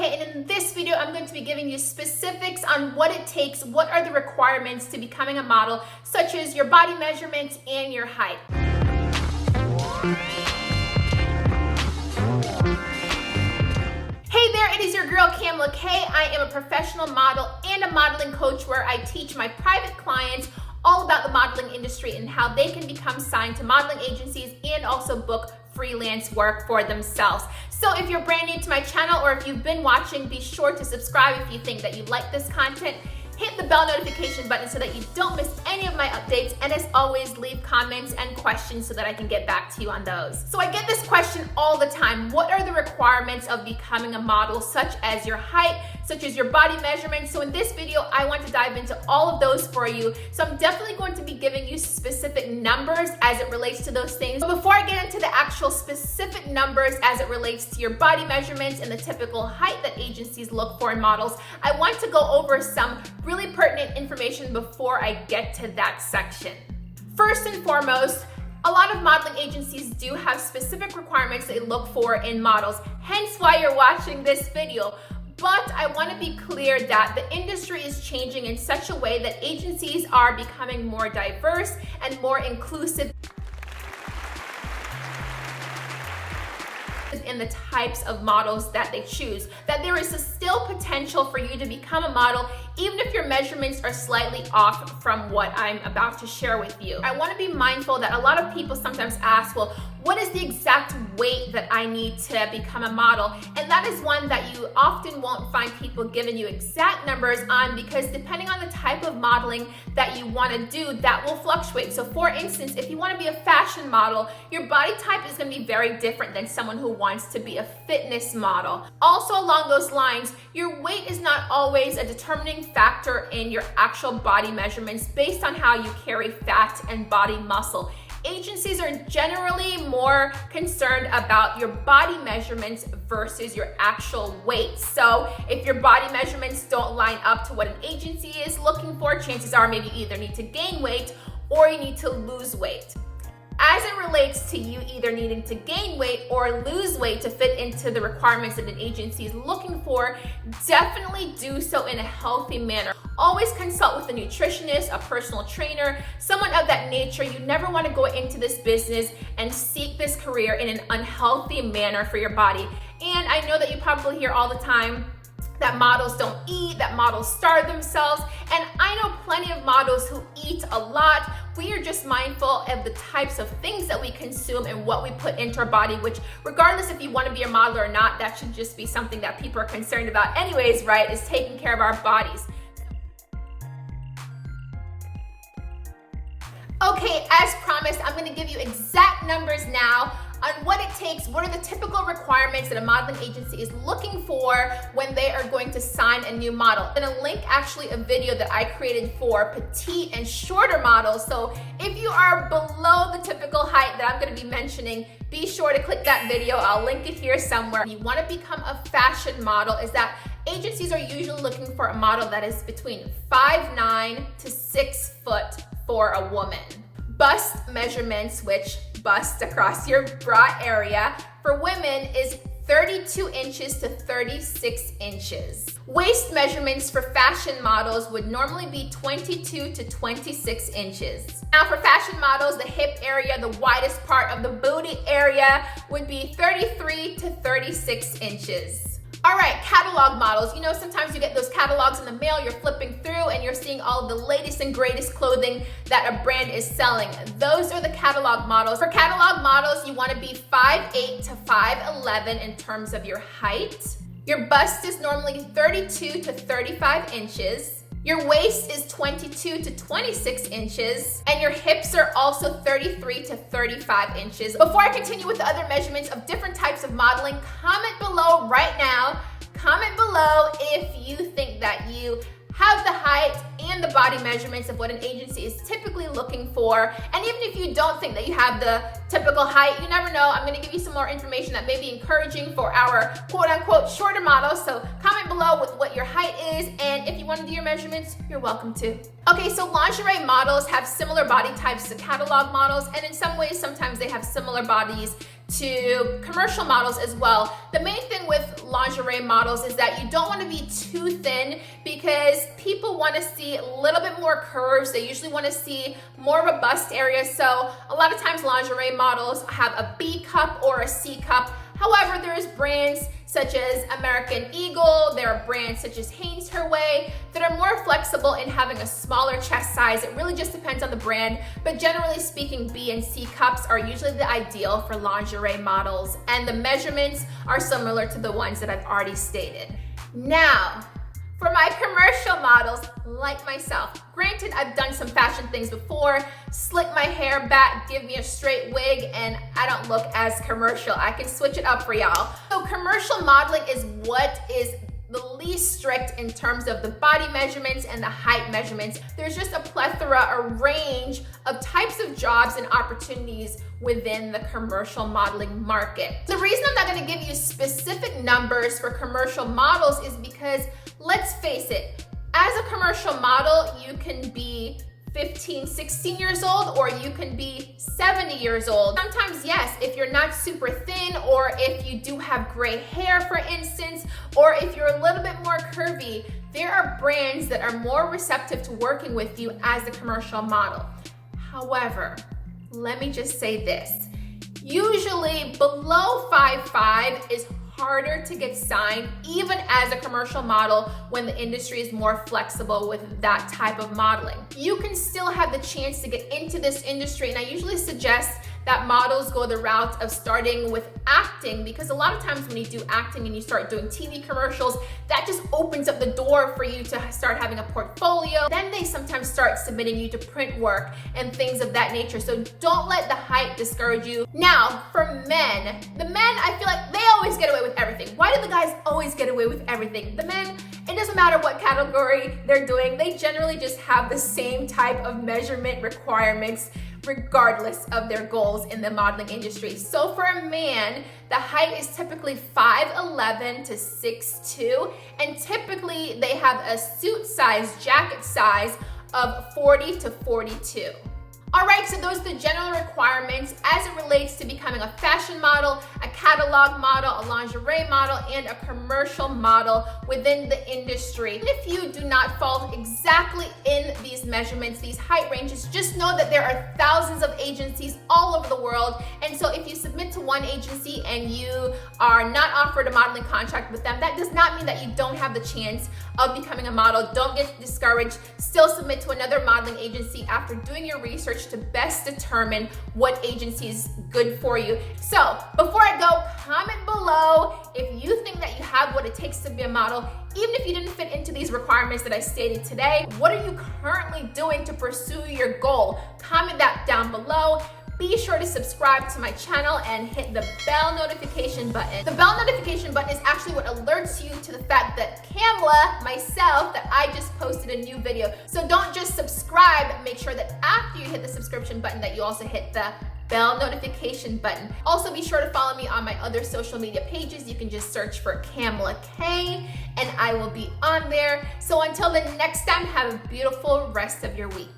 Kamla-Kay, and in this video, I'm going to be giving you specifics on what it takes, what are the requirements to becoming a model, such as your body measurements and your height. Hey there, it is your girl Kamla-Kay. I am a professional model and a modeling coach where I teach my private clients all about the modeling industry and how they can become signed to modeling agencies and also book freelance work for themselves. So if you're brand new to my channel or if you've been watching, be sure to subscribe if you think that you like this content. Hit the bell notification button so that you don't miss any of my updates. And as always, leave comments and questions so that I can get back to you on those. So I get this question all the time. What are the requirements of becoming a model, such as your height, such as your body measurements? So in this video, I want to dive into all of those for you. So I'm definitely going to be giving you specific numbers as it relates to those things. But before I get into the actual specific numbers as it relates to your body measurements and the typical height that agencies look for in models, I want to go over some really pertinent information before I get to that section. First and foremost, a lot of modeling agencies do have specific requirements they look for in models, hence why you're watching this video. But I want to be clear that the industry is changing in such a way that agencies are becoming more diverse and more inclusive in the types of models that they choose, that there is still potential for you to become a model even if your measurements are slightly off from what I'm about to share with you. I want to be mindful that a lot of people sometimes ask, well, what is the exact weight that I need to become a model? And that is one that you often won't find people giving you exact numbers on, because depending on the type of modeling that you want to do, that will fluctuate. So for instance, if you want to be a fashion model, your body type is going to be very different than someone who wants to be a fitness model. Also along those lines, your weight is not always a determining factor in your actual body measurements based on how you carry fat and body muscle. Agencies are generally more concerned about your body measurements versus your actual weight. So if your body measurements don't line up to what an agency is looking for, chances are maybe you either need to gain weight or you need to lose weight. As it relates to you either needing to gain weight or lose weight to fit into the requirements that an agency is looking for, definitely do so in a healthy manner. Always consult with a nutritionist, a personal trainer, someone of that nature. You never want to go into this business and seek this career in an unhealthy manner for your body. And I know that you probably hear all the time that models don't eat, that models starve themselves. And I know plenty of models who eat a lot. We are just mindful of the types of things that we consume and what we put into our body, which regardless if you want to be a model or not, that should just be something that people are concerned about anyways, right? Is taking care of our bodies. Okay, as promised, I'm going to give you exact numbers now on what it takes, what are the typical requirements that a modeling agency is looking for when they are going to sign a new model. I'm gonna link actually a video that I created for petite and shorter models. So if you are below the typical height that I'm gonna be mentioning, be sure to click that video. I'll link it here somewhere. You wanna become a fashion model is that agencies are usually looking for a model that is between 5'9" to 6 foot for a woman. Bust measurements, which bust across your bra area, for women is 32 inches to 36 inches. Waist measurements for fashion models would normally be 22 to 26 inches. Now for fashion models, the hip area, the widest part of the booty area, would be 33 to 36 inches. All right, catalog models. You know, sometimes you get those catalogs in the mail, you're flipping through and you're seeing all of the latest and greatest clothing that a brand is selling. Those are the catalog models. For catalog models, you want to be 5'8" to 5'11" in terms of your height. Your bust is normally 32 to 35 inches. Your waist is 22 to 26 inches, and your hips are also 33 to 35 inches. Before I continue with the other measurements of different types of modeling, comment below right now. Comment below if you think that you have the height and the body measurements of what an agency is typically looking for. And even if you don't think that you have the typical height, you never know. I'm gonna give you some more information that may be encouraging for our quote unquote shorter models. So comment below with what your height is, and if you wanna do your measurements, you're welcome to. Okay, so lingerie models have similar body types to catalog models, and in some ways, sometimes they have similar bodies to commercial models as well. The main thing with lingerie lingerie models is that you don't want to be too thin because people want to see a little bit more curves. They usually want to see more of a bust area. So a lot of times lingerie models have a B cup or a C cup. However, there's brands such as American Eagle, there are brands such as Hanes Her Way that are more flexible in having a smaller chest size. It really just depends on the brand, but generally speaking, B and C cups are usually the ideal for lingerie models, and the measurements are similar to the ones that I've already stated. Now, for my commercial models like myself, granted I've done some fashion things before, slick my hair back, give me a straight wig, and I don't look as commercial. I can switch it up for y'all. So commercial modeling is what is the least strict in terms of the body measurements and the height measurements. There's just a plethora, a range of types of jobs and opportunities within the commercial modeling market. The reason I'm not gonna give you specific numbers for commercial models is because, let's face it, as a commercial model, you can be 15, 16 years old, or you can be 70 years old. Sometimes, yes, if you're not super thin, or if you do have gray hair, for instance, or if you're a little bit more curvy, there are brands that are more receptive to working with you as a commercial model. However, let me just say this. Usually below 5'5" is harder to get signed, even as a commercial model, when the industry is more flexible with that type of modeling. You can still have the chance to get into this industry, and I usually suggest that models go the route of starting with acting, because a lot of times when you do acting and you start doing TV commercials, that just opens up the door for you to start having a portfolio. Then they sometimes start submitting you to print work and things of that nature. So don't let the height discourage you. Now, for men, the men, I feel like they always get away with everything. Why do the guys always get away with everything? The men, it doesn't matter what category they're doing, they generally just have the same type of measurement requirements regardless of their goals in the modeling industry. So for a man, the height is typically 5'11" to 6'2", and typically they have a suit size, jacket size of 40 to 42. All right, so those are the general requirements as it relates to becoming a fashion model, a catalog model, a lingerie model, and a commercial model within the industry. And if you do not fall exactly in these measurements, these height ranges, just know that there are thousands of agencies all over the world. And so if you submit to one agency and you are not offered a modeling contract with them, that does not mean that you don't have the chance of becoming a model. Don't get discouraged. Still submit to another modeling agency after doing your research to best determine what agency is good for you. So before I go, comment below if you think that you have what it takes to be a model. Even if you didn't fit into these requirements that I stated today, what are you currently doing to pursue your goal? Comment that down below. Be sure to subscribe to my channel and hit the bell notification button. The bell notification button is actually what alerts you to the fact that Kamla, myself, that I just posted a new video. So don't just subscribe, make sure that after you hit the subscription button that you also hit the bell notification button. Also be sure to follow me on my other social media pages. You can just search for Kamla-Kay and I will be on there. So until the next time, have a beautiful rest of your week.